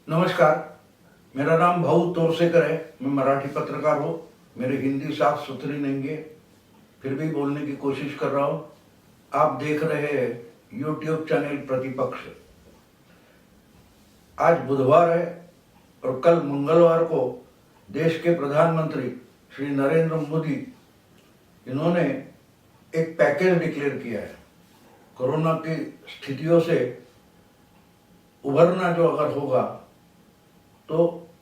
नमस्कार, मेरा नाम भाऊ तोरसेकर है। मैं मराठी पत्रकार हूँ। मेरे हिंदी साफ सुथरी नहीं है, फिर भी बोलने की कोशिश कर रहा हूँ। आप देख रहे हैं यूट्यूब चैनल प्रतिपक्ष। आज बुधवार है और कल मंगलवार को देश के प्रधानमंत्री श्री नरेंद्र मोदी इन्होंने एक पैकेज डिक्लेयर किया है। कोरोना की स्थितियों से उभरना जो अगर होगा तो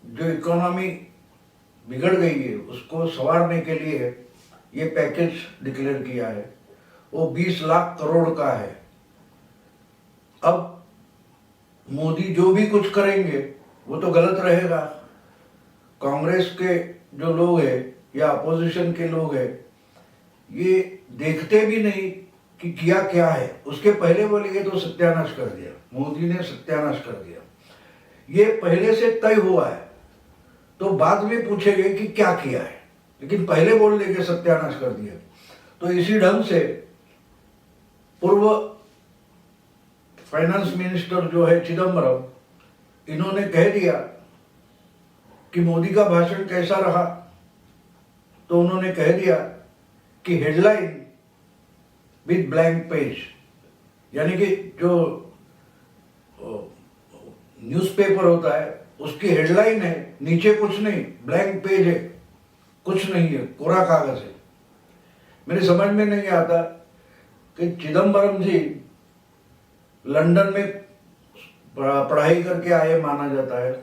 जो इकोनॉमी बिगड़ गई है उसको संवारने के लिए ये पैकेज डिक्लेयर किया है। वो 20 लाख करोड़ का है। अब मोदी जो भी कुछ करेंगे वो तो गलत रहेगा। कांग्रेस के जो लोग हैं या अपोजिशन के लोग हैं ये देखते भी नहीं कि किया क्या है। उसके पहले बोले ये तो सत्यानाश कर दिया, मोदी ने सत्यानाश कर दिया। ये पहले से तय हुआ है तो बाद में पूछेंगे कि क्या किया है, लेकिन पहले बोल देंगे सत्यानाश कर दिया। तो इसी ढंग से पूर्व फाइनेंस मिनिस्टर जो है चिदम्बरम, इन्होंने कह दिया कि मोदी का भाषण कैसा रहा। तो उन्होंने कह दिया कि हेडलाइन विद ब्लैंक पेज, यानी कि जो न्यूज़पेपर होता है उसकी हेडलाइन है, नीचे कुछ नहीं, ब्लैंक पेज है, कुछ नहीं है, कोरा कागज है। मेरे समझ में नहीं आता कि चिदम्बरम जी लंदन में पढ़ाई करके आए माना जाता है।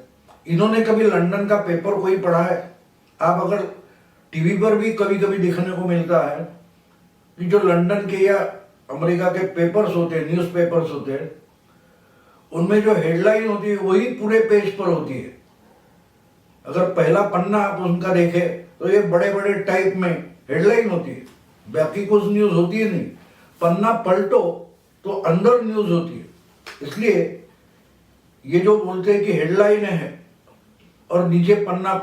इन्होंने कभी लंदन का पेपर कोई पढ़ा है? आप अगर टीवी पर भी कभी कभी देखने को मिलता है कि जो लंदन के या अमेरिका के पेपर्स होते हैं, न्यूज़ पेपर्स होते हैं, उनमें जो हेडलाइन होती है वही पूरे पेज पर होती है। अगर पहला पन्ना आप उनका देखें तो ये बड़े बड़े टाइप में हेडलाइन होती है, बाकी कुछ न्यूज़ होती है नहीं। पन्ना पलटो तो अंदर न्यूज़ होती है। इसलिए ये जो बोलते हैं कि हेडलाइन है और नीचे पन्ना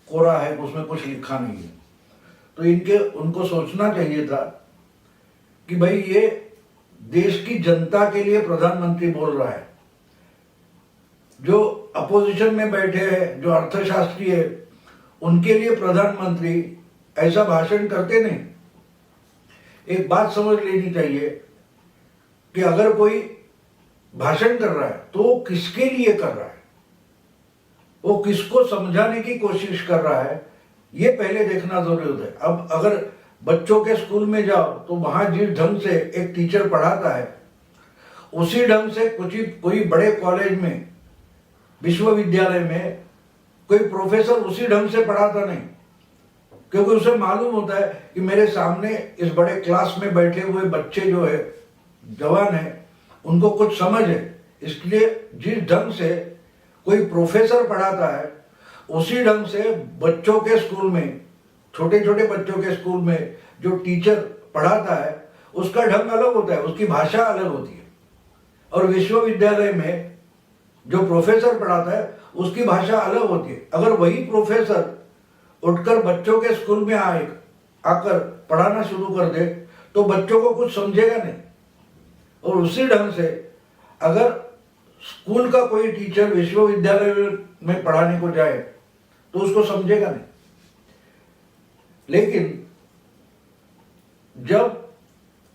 कोरा है, उसमें कुछ लिखा नहीं है, तो उनको सोचना चाहिए था कि भाई ये देश की जनता के लिए प्रधानमंत्री बोल रहा है। जो अपोजिशन में बैठे हैं, जो अर्थशास्त्री है, उनके लिए प्रधानमंत्री ऐसा भाषण करते नहीं। एक बात समझ लेनी चाहिए कि अगर कोई भाषण कर रहा है तो वो किसके लिए कर रहा है, वो किसको समझाने की कोशिश कर रहा है, ये पहले देखना जरूरी होता है। अब अगर बच्चों के स्कूल में जाओ तो वहां जिस ढंग से एक टीचर पढ़ाता है उसी ढंग से कोई बड़े कॉलेज में, विश्वविद्यालय में कोई प्रोफेसर उसी ढंग से पढ़ाता नहीं, क्योंकि उसे मालूम होता है कि मेरे सामने इस बड़े क्लास में बैठे हुए बच्चे जो है, जवान है, उनको कुछ समझ है। इसलिए जिस ढंग से कोई प्रोफेसर पढ़ाता है उसी ढंग से बच्चों के स्कूल में, छोटे छोटे बच्चों के स्कूल में जो टीचर पढ़ाता है उसका ढंग अलग होता है, उसकी भाषा अलग होती है। और विश्वविद्यालय में जो प्रोफेसर पढ़ाता है उसकी भाषा अलग होती है। अगर वही प्रोफेसर उठकर बच्चों के स्कूल में आकर पढ़ाना शुरू कर दे तो बच्चों को कुछ समझेगा नहीं। और उसी ढंग से अगर स्कूल का कोई टीचर विश्वविद्यालय में पढ़ाने को जाए तो उसको समझेगा नहीं। लेकिन जब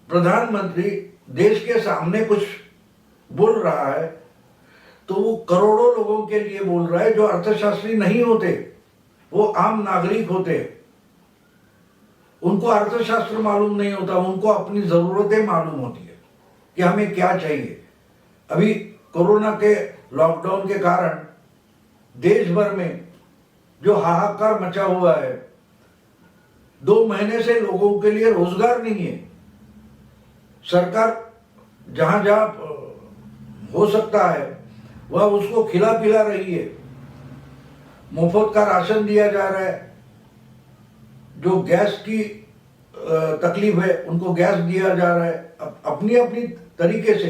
प्रधानमंत्री देश के सामने कुछ बोल रहा है तो वो करोड़ों लोगों के लिए बोल रहा है जो अर्थशास्त्री नहीं होते, वो आम नागरिक होते। उनको अर्थशास्त्र मालूम नहीं होता, उनको अपनी जरूरतें मालूम होती है कि हमें क्या चाहिए। अभी कोरोना के लॉकडाउन के कारण देश भर में जो हाहाकार मचा हुआ है, 2 महीने से लोगों के लिए रोजगार नहीं है। सरकार जहां जहां हो सकता है वह उसको खिला पिला रही है। मुफ्त का राशन दिया जा रहा है। जो गैस की तकलीफ है उनको गैस दिया जा रहा है अपनी अपनी तरीके से।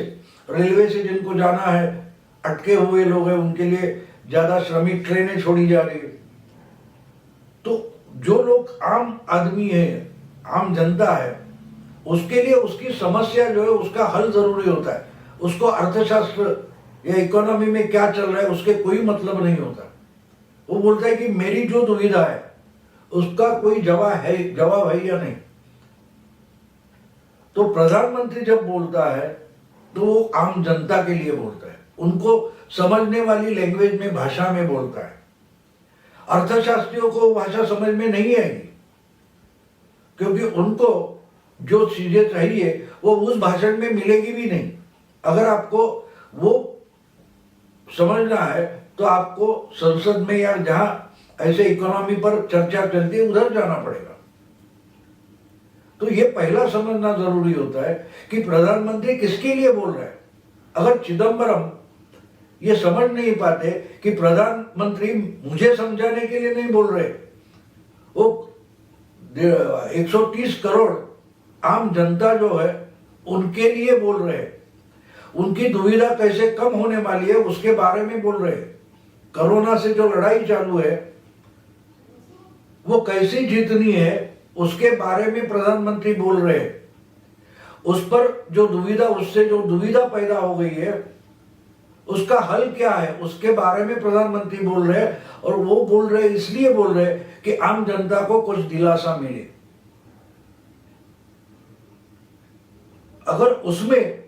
रेलवे से जिनको जाना है, अटके हुए लोग हैं, उनके लिए ज्यादा श्रमिक ट्रेनें छोड़ी जा रही है। तो जो लोग आम आदमी है, आम जनता है, उसके लिए उसकी समस्या जो है उसका हल जरूरी होता है। उसको अर्थशास्त्र या इकोनॉमी में क्या चल रहा है उसके कोई मतलब नहीं होता। वो बोलता है कि मेरी जो दुविधा है उसका कोई जवाब है या नहीं। तो प्रधानमंत्री जब बोलता है तो वो आम जनता के लिए बोलता है, उनको समझने वाली लैंग्वेज में, भाषा में बोलता है। अर्थशास्त्रियों को भाषा समझ में नहीं आएगी, क्योंकि उनको जो चीजें चाहिए वो उस भाषण में मिलेगी भी नहीं। अगर आपको वो समझना है तो आपको संसद में या जहां ऐसे इकोनॉमी पर चर्चा चलती है उधर जाना पड़ेगा। तो ये पहला समझना जरूरी होता है कि प्रधानमंत्री किसके लिए बोल रहे हैं। अगर चिदम्बरम ये समझ नहीं पाते कि प्रधानमंत्री मुझे समझाने के लिए नहीं बोल रहे, वो 130 करोड़ आम जनता जो है उनके लिए बोल रहे हैं, उनकी दुविधा कैसे कम होने वाली है उसके बारे में बोल रहे हैं। कोरोना से जो लड़ाई चालू है वो कैसे जीतनी है उसके बारे में प्रधानमंत्री बोल रहे हैं। उस पर जो दुविधा, उससे जो दुविधा पैदा हो गई है उसका हल क्या है उसके बारे में प्रधानमंत्री बोल रहे हैं। और वो बोल रहे इसलिए बोल रहे कि आम जनता को कुछ दिलासा मिले। अगर उसमें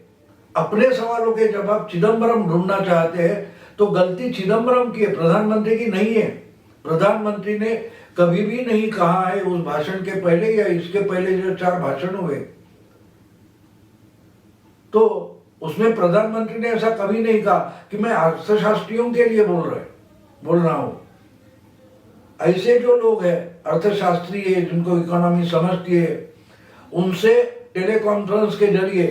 अपने सवालों के जवाब चिदम्बरम ढूंढना चाहते हैं तो गलती चिदम्बरम की है, प्रधानमंत्री की नहीं है। प्रधानमंत्री ने कभी भी नहीं कहा है उस भाषण के पहले या इसके पहले जो 4 भाषण हुए, तो उसमें प्रधानमंत्री ने ऐसा कभी नहीं कहा कि मैं अर्थशास्त्रियों के लिए बोल रहा हूं। ऐसे जो लोग हैं अर्थशास्त्री है, जिनको इकोनॉमी समझती है, उनसे टेलीकॉन्फ्रेंस के जरिए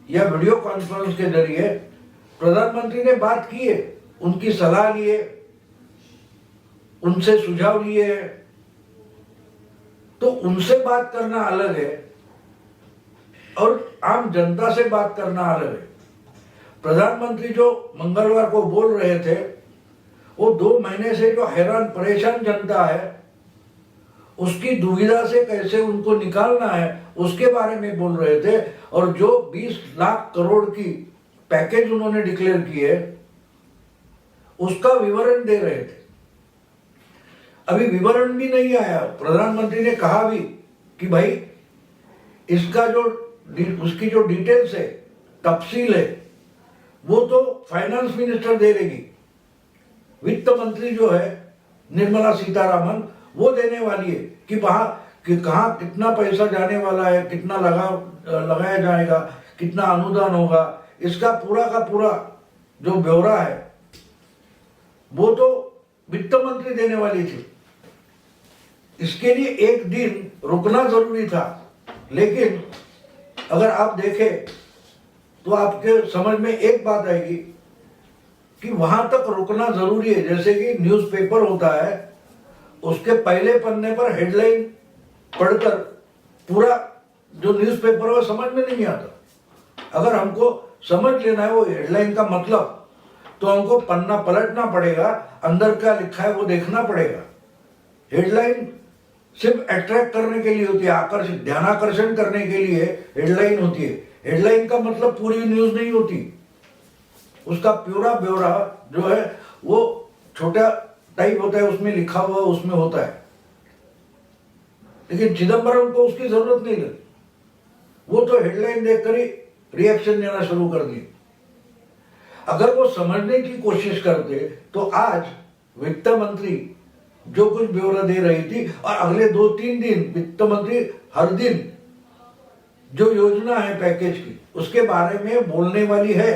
या वीडियो कॉन्फ्रेंस के जरिए प्रधानमंत्री ने बात की है, उनकी सलाह लिए, उनसे सुझाव लिए। तो उनसे बात करना अलग है और आम जनता से बात करना अलग है। प्रधानमंत्री जो मंगलवार को बोल रहे थे वो 2 महीने से जो हैरान परेशान जनता है उसकी दुविधा से कैसे उनको निकालना है उसके बारे में बोल रहे थे। और जो 20 लाख करोड़ की पैकेज उन्होंने डिक्लेयर की है उसका विवरण दे रहे थे। अभी विवरण भी नहीं आया। प्रधानमंत्री ने कहा भी कि भाई इसका जो उसकी जो डिटेल्स है, तफसील है, वो तो फाइनेंस मिनिस्टर दे देगी। वित्त मंत्री जो है निर्मला सीतारामन वो देने वाली है कि वहां कि कहां कितना पैसा जाने वाला है, कितना लगाया जाएगा, कितना अनुदान होगा, इसका पूरा का पूरा जो ब्यौरा है वो तो वित्त मंत्री देने वाली थी। इसके लिए 1 दिन रुकना जरूरी था। लेकिन अगर आप देखें तो आपके समझ में एक बात आएगी कि वहां तक रुकना जरूरी है। जैसे कि न्यूज़पेपर होता है, उसके पहले पन्ने पर हेडलाइन पढ़कर पूरा जो न्यूज़पेपर है समझ में नहीं आता। अगर हमको समझ लेना है वो हेडलाइन का मतलब, तो हमको पन्ना पलटना पड़ेगा, अंदर क्या लिखा है वो देखना पड़ेगा। हेडलाइन सिर्फ अट्रैक्ट करने के लिए होती है, आकर्षित, ध्यानाकर्षण करने के लिए हेडलाइन होती है। हेडलाइन का मतलब पूरी न्यूज नहीं होती, उसका पूरा ब्यौरा जो है वो छोटा टाइप होता है, उसमें लिखा हुआ उसमें होता है। लेकिन चिदम्बरम को उसकी जरूरत नहीं लगी, वो तो हेडलाइन देखकर ही रिएक्शन देना शुरू कर दिए। अगर वो समझने की कोशिश करते तो आज वित्त मंत्री जो कुछ ब्यौरा दे रही थी, और अगले 2-3 दिन वित्त मंत्री हर दिन जो योजना है पैकेज की उसके बारे में बोलने वाली है।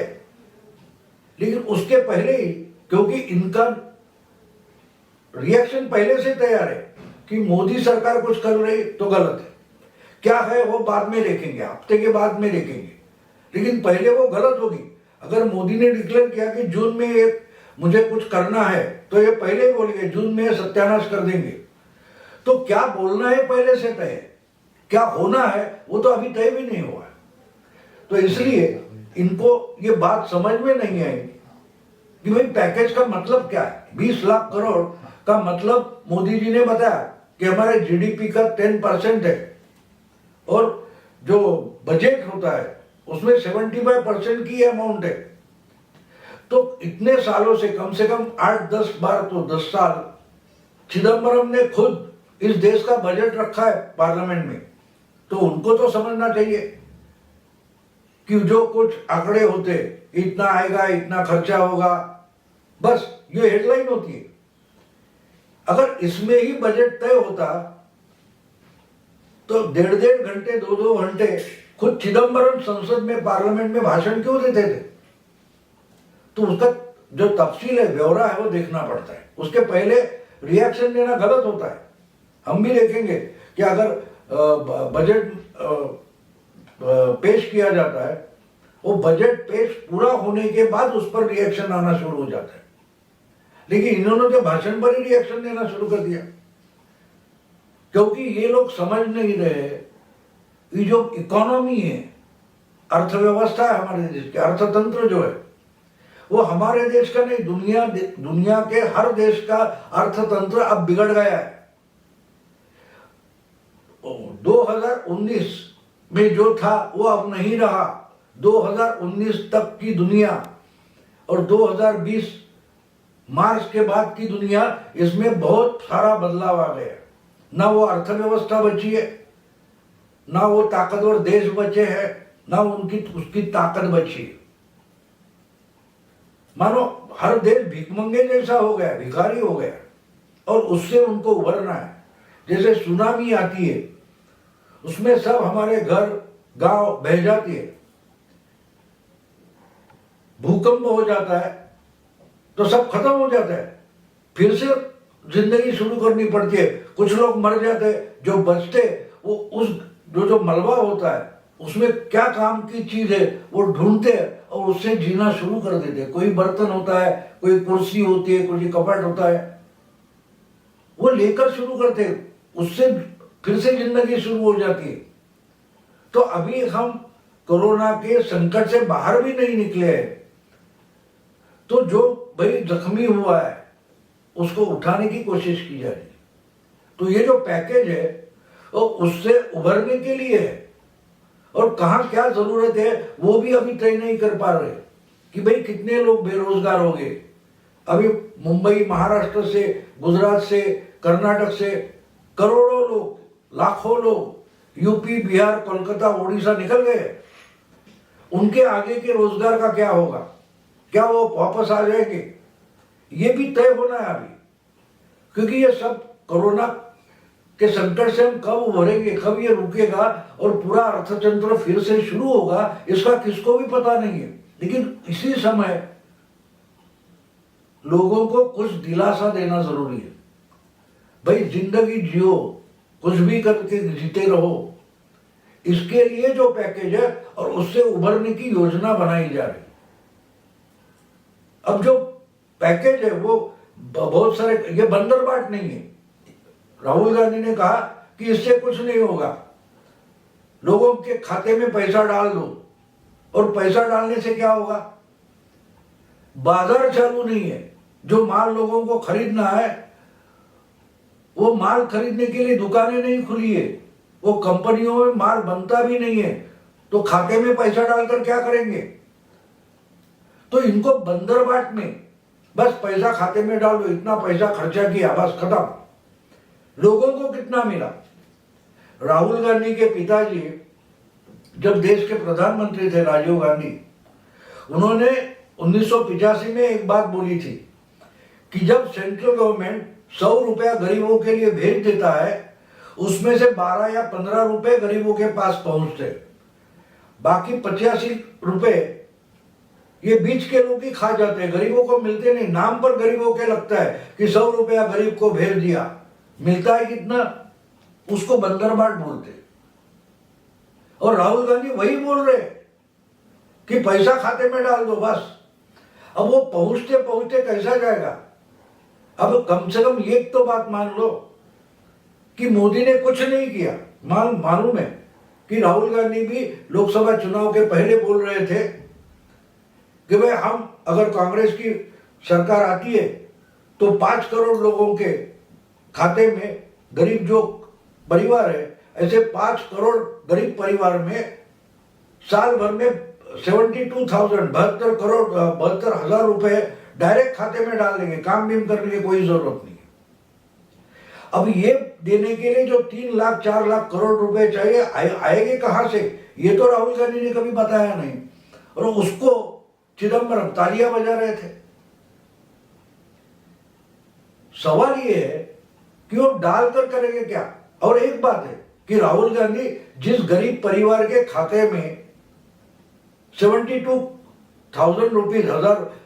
लेकिन उसके पहले ही, क्योंकि इनका रिएक्शन पहले से तैयार है कि मोदी सरकार कुछ कर रही तो गलत है, क्या है वो बाद में देखेंगे, हफ्ते के बाद में देखेंगे, लेकिन पहले वो गलत होगी। अगर मोदी ने डिक्लेयर किया कि जून में एक मुझे कुछ करना है तो ये पहले ही बोलेंगे जून में सत्यानाश कर देंगे। तो क्या बोलना है पहले से तय है, क्या होना है वो तो अभी तय भी नहीं हुआ है। तो इसलिए इनको ये बात समझ में नहीं आई कि भाई पैकेज का मतलब क्या है। 20 लाख करोड़ का मतलब मोदी जी ने बताया कि हमारे जीडीपी का 10% है, और जो बजट होता है उसमें 75% की अमाउंट है। तो इतने सालों से कम 8-10 बार तो 10 साल चिदम्बरम ने खुद इस देश का बजट रखा है पार्लियामेंट में, तो उनको तो समझना चाहिए कि जो कुछ आंकड़े होते, इतना आएगा, इतना खर्चा होगा, बस ये हेडलाइन होती है। अगर इसमें ही बजट तय होता तो 1.5 घंटे 2 घंटे खुद चिदम्बरम संसद में पार्लियामेंट में भाषण क्यों देते थे? तो उसका जो तफसील है, ब्यौरा है, वो देखना पड़ता है। उसके पहले रिएक्शन देना गलत होता है। हम भी देखेंगे कि अगर बजट पेश किया जाता है, वो बजट पेश पूरा होने के बाद उस पर रिएक्शन आना शुरू हो जाता है, लेकिन इन्होंने तो भाषण पर ही रिएक्शन देना शुरू कर दिया, क्योंकि ये लोग समझ नहीं रहे ये जो इकोनॉमी है, अर्थव्यवस्था है हमारे देश की, अर्थतंत्र जो है वो हमारे देश का नहीं, दुनिया के हर देश का अर्थतंत्र अब बिगड़ गया है। 2019 में जो था वो अब नहीं रहा। 2019 तक की दुनिया और 2020 मार्च के बाद की दुनिया, इसमें बहुत सारा बदलाव आ गया। ना वो अर्थव्यवस्था बची है, ना वो ताकतवर देश बचे हैं, ना उसकी ताकत बची है। मानो हर देश भिखमंगे जैसा हो गया, भिखारी हो गया, और उससे उनको उभरना है। जैसे सुनामी आती है, उसमें सब हमारे घर गांव बह जाती है, भूकंप हो जाता है तो सब खत्म हो जाता है, फिर से जिंदगी शुरू करनी पड़ती है। कुछ लोग मर जाते, जो बचते वो उस जो मलबा होता है उसमें क्या काम की चीज है वो ढूंढते और उससे जीना शुरू कर देते। कोई बर्तन होता है, कोई कुर्सी होती है, कोई कपट होता है, वो लेकर शुरू करते, उससे फिर से जिंदगी शुरू हो जाती है। तो अभी हम कोरोना के संकट से बाहर भी नहीं निकले हैं, तो जो भाई जख्मी हुआ है उसको उठाने की कोशिश की जा रही है। तो ये जो पैकेज है वो उससे उभरने के लिए है, और कहाँ क्या जरूरत है वो भी अभी तय नहीं कर पा रहे कि भाई कितने लोग बेरोजगार हो गए। अभी मुंबई, महाराष्ट्र से, गुजरात से, कर्नाटक से करोड़ों लोग, लाखों लोग यूपी, बिहार, कोलकाता, उड़ीसा निकल गए। उनके आगे के रोजगार का क्या होगा? क्या वो वापस आ जाएंगे? ये भी तय होना है अभी, क्योंकि ये सब कोरोना के संकट से हम कब उभरेंगे, कब ये रुकेगा और पूरा अर्थतंत्र फिर से शुरू होगा, इसका किसको भी पता नहीं है। लेकिन इसी समय लोगों को कुछ दिलासा देना जरूरी है। भाई जिंदगी जियो, कुछ भी करके जीते रहो। इसके लिए जो पैकेज है और उससे उभरने की योजना बनाई जा रही। अब जो पैकेज है वो बहुत सारे, ये बंदरबाट नहीं है। राहुल गांधी ने कहा कि इससे कुछ नहीं होगा, लोगों के खाते में पैसा डाल दो, और पैसा डालने से क्या होगा? बाजार चालू नहीं है, जो माल लोगों को खरीदना है वो माल खरीदने के लिए दुकानें नहीं खुली है, वो कंपनियों में माल बनता भी नहीं है, तो खाते में पैसा डालकर क्या करेंगे? तो इनको बंदरबाट में बस पैसा खाते में डाल दो, इतना पैसा खर्चा किया, बस खत्म। लोगों को कितना मिला? राहुल गांधी के पिताजी जब देश के प्रधानमंत्री थे, राजीव गांधी, उन्होंने 1985 में एक बात बोली थी कि जब सेंट्रल गवर्नमेंट 100 रुपया गरीबों के लिए भेज देता है, उसमें से 12 या 15 रुपए गरीबों के पास पहुंचते, बाकी 85 रुपए ये बीच के लोग ही खा जाते हैं, गरीबों को मिलते नहीं। नाम पर गरीबों के लगता है कि 100 रुपया गरीब को भेज दिया, मिलता है कितना? उसको बंदरबाट बोलते। और राहुल गांधी वही बोल रहे कि पैसा खाते में डाल दो बस। अब वो पहुंचते पहुंचते कैसा जाएगा? अब कम से कम एक तो बात मान लो कि मोदी ने कुछ नहीं किया। मालूम है कि राहुल गांधी भी लोकसभा चुनाव के पहले बोल रहे थे कि भाई हम अगर कांग्रेस की सरकार आती है तो 5 करोड़ लोगों के खाते में, गरीब जो परिवार है, ऐसे 5 करोड़ गरीब परिवार में साल भर में 72,000 72 करोड़ 72,000 रुपए डायरेक्ट खाते में डाल देंगे, काम बीम करने की कोई जरूरत नहीं। अब ये देने के लिए जो 3 लाख 4 लाख करोड़ रुपए चाहिए आएंगे कहां से? ये तो राहुल गांधी ने कभी बताया नहीं, और उसको चिदम्बरम तालियां बजा रहे थे। सवाल ये है कि वो डालकर करेंगे क्या? और एक बात है कि राहुल गांधी जिस गरीब परिवार के खाते में 72,000 रुपीज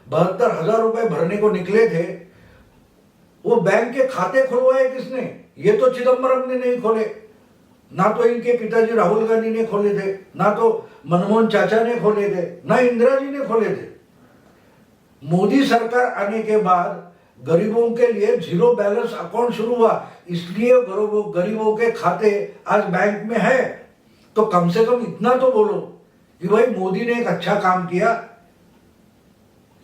72,000 रुपए भरने को निकले थे, वो बैंक के खाते खुलवाए किसने? ये तो चिदम्बरम ने नहीं खोले, ना तो इनके पिताजी राहुल गांधी ने खोले थे, ना तो मनमोहन चाचा ने खोले थे, ना इंदिरा जी ने खोले थे। मोदी सरकार आने के बाद गरीबों के लिए जीरो बैलेंस अकाउंट शुरू हुआ, इसलिए गरीबों के खाते आज बैंक में है। तो कम से कम इतना तो बोलो कि भाई मोदी ने एक अच्छा काम किया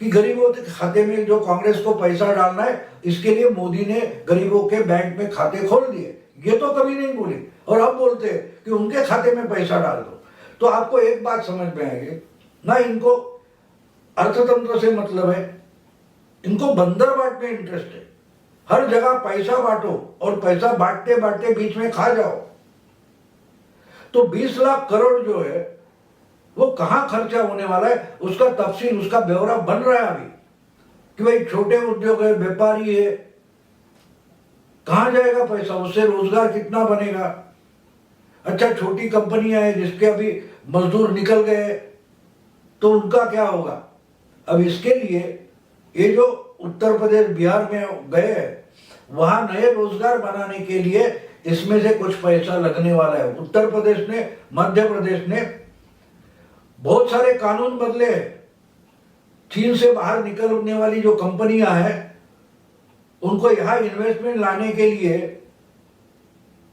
कि गरीबों के खाते में जो कांग्रेस को पैसा डालना है, इसके लिए मोदी ने गरीबों के बैंक में खाते खोल दिए। ये तो कभी नहीं बोली, और अब बोलते हैं कि उनके खाते में पैसा डाल दो। तो आपको एक बात समझ में आएगी ना, इनको अर्थतंत्र से मतलब है, इनको बंदर बांटने इंटरेस्ट है। हर जगह पैसा बांटो और पैसा बांटते बांटते बीच में खा जाओ। तो 20 लाख करोड़ जो है वो कहां खर्चा होने वाला है, उसका तफसील, उसका ब्यौरा बन रहा है अभी कि भाई छोटे उद्योग है, व्यापारी है, कहां जाएगा पैसा, उससे रोजगार कितना बनेगा। अच्छा, छोटी कंपनियां हैं जिसके अभी मजदूर निकल गए तो उनका क्या होगा? अब इसके लिए ये जो उत्तर प्रदेश बिहार में गए वहां नए रोजगार बनाने के लिए इसमें से कुछ पैसा लगने वाला है। उत्तर प्रदेश ने, मध्य प्रदेश ने बहुत सारे कानून बदले। चीन से बाहर निकलने वाली जो कंपनियां हैं उनको यहां इन्वेस्टमेंट लाने के लिए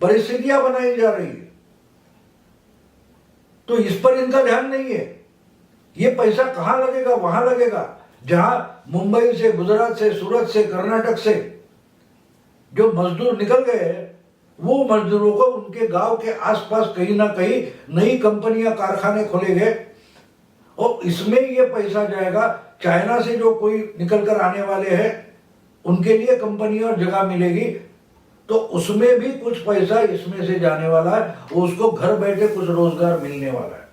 परिस्थितियां बनाई जा रही है। तो इस पर इनका ध्यान नहीं है। ये पैसा कहां लगेगा? वहां लगेगा जहां मुंबई से, गुजरात से, सूरत से, कर्नाटक से जो मजदूर निकल गए, वो मजदूरों को उनके गांव के आसपास कहीं ना कहीं नई कंपनियां, कारखाने खोलेंगे और इसमें ये पैसा जाएगा। चाइना से जो कोई निकल कर आने वाले हैं उनके लिए कंपनी और जगह मिलेगी, तो उसमें भी कुछ पैसा इसमें से जाने वाला है, उसको घर बैठे कुछ रोजगार मिलने वाला है।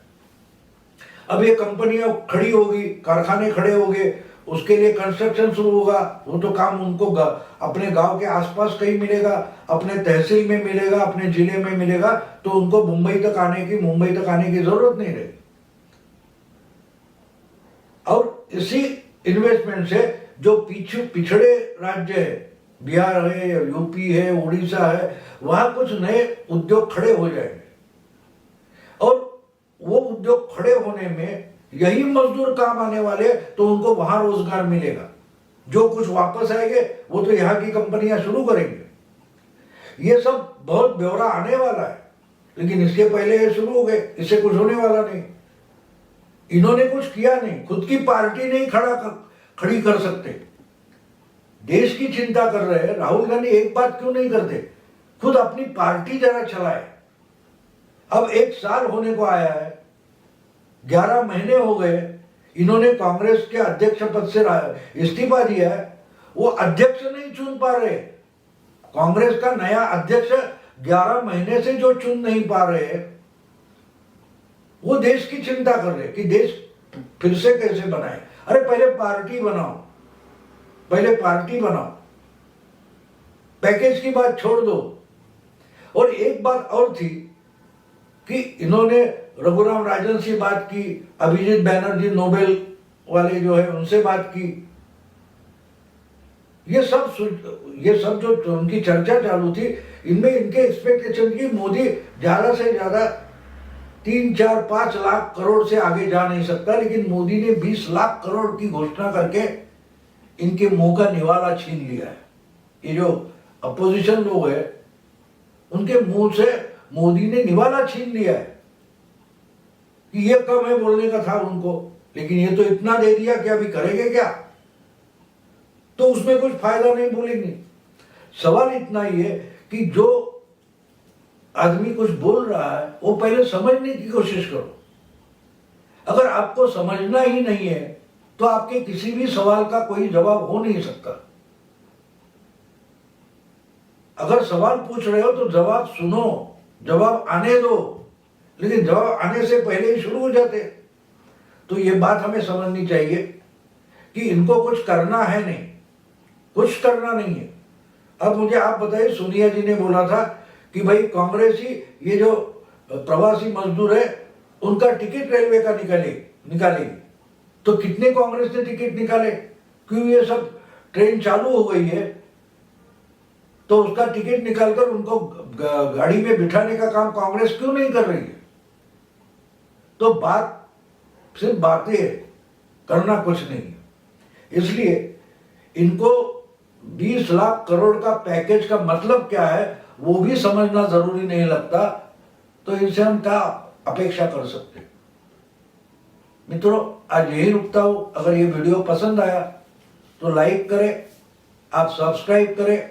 अब ये कंपनियां खड़ी होगी, कारखाने खड़े होंगे, उसके लिए कंस्ट्रक्शन शुरू होगा। वो तो काम उनको अपने गांव के आसपास कहीं मिलेगा, अपने तहसील में मिलेगा, अपने जिले में मिलेगा, तो उनको मुंबई तक आने की जरूरत नहीं रहेगी। और इसी इन्वेस्टमेंट से जो पिछड़े राज्य है, बिहार है, यूपी है, उड़ीसा है, वहां कुछ नए उद्योग खड़े हो जाएंगे, और वो उद्योग खड़े होने में यही मजदूर काम आने वाले, तो उनको वहां रोजगार मिलेगा। जो कुछ वापस आएंगे वो तो यहाँ की कंपनियां शुरू करेंगे। ये सब बहुत ब्यौरा आने वाला है, लेकिन इसके पहले ये शुरू हो गए, इससे कुछ होने वाला नहीं। इन्होंने कुछ किया नहीं, खुद की पार्टी नहीं खड़ी कर सकते, देश की चिंता कर रहे हैं। राहुल गांधी एक बात क्यों नहीं करते, खुद अपनी पार्टी जरा चलाए। अब 1 साल होने को आया है, 11 महीने हो गए, इन्होंने कांग्रेस के अध्यक्ष पद से इस्तीफा दिया है, वो अध्यक्ष नहीं चुन पा रहे। कांग्रेस का नया अध्यक्ष 11 महीने से जो चुन नहीं पा रहे, वो देश की चिंता कर रहे कि देश फिर से कैसे बनाए। अरे पहले पार्टी बनाओ, पैकेज की बात छोड़ दो। और एक बात और थी कि इन्होंने रघुराम राजन से बात की, अभिजीत बैनर्जी नोबेल वाले जो है उनसे बात की। ये सब जो उनकी चर्चा चालू थी, इनमें इनके एक्सपेक्टेशन की मोदी ज्यादा से ज्यादा 3, 4, 5 लाख करोड़ से आगे जा नहीं सकता, लेकिन मोदी ने 20 लाख करोड़ की घोषणा करके इनके मुंह का निवाला छीन लिया है। ये जो अपोजिशन लोग हैं उनके मुंह से मोदी ने निवाला छीन लिया है कि ये कम है बोलने का था उनको, लेकिन ये तो इतना दे दिया कि अभी करेंगे क्या, तो उसमें कुछ फायदा नहीं बोलेंगे। सवाल इतना ही है कि जो आदमी कुछ बोल रहा है वो पहले समझने की कोशिश करो। अगर आपको समझना ही नहीं है तो आपके किसी भी सवाल का कोई जवाब हो नहीं सकता। अगर सवाल पूछ रहे हो तो जवाब सुनो, जवाब आने दो, लेकिन जवाब आने से पहले ही शुरू हो जाते। तो ये बात हमें समझनी चाहिए कि इनको कुछ करना है नहीं, कुछ करना नहीं है। अब मुझे आप बताइए, सोनिया जी ने बोला था कि भाई कांग्रेस ही ये जो प्रवासी मजदूर है उनका टिकट रेलवे का निकालेगी। तो कितने कांग्रेस ने टिकट निकाले? क्यों ये सब ट्रेन चालू हो गई है तो उसका टिकट निकालकर उनको गाड़ी में बिठाने का काम कांग्रेस क्यों नहीं कर रही है? तो बात सिर्फ बातें है, करना कुछ नहीं है। इसलिए इनको 20 लाख करोड़ का पैकेज का मतलब क्या है वो भी समझना जरूरी नहीं लगता। तो इनसे हम क्या अपेक्षा कर सकते हैं? मित्रों, आज यही रुकता हूं। अगर ये वीडियो पसंद आया तो लाइक करें, आप सब्सक्राइब करें,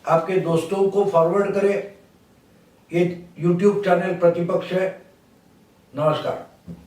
आपके दोस्तों को फॉरवर्ड करें। ये YouTube चैनल प्रतिपक्ष है। नमस्कार।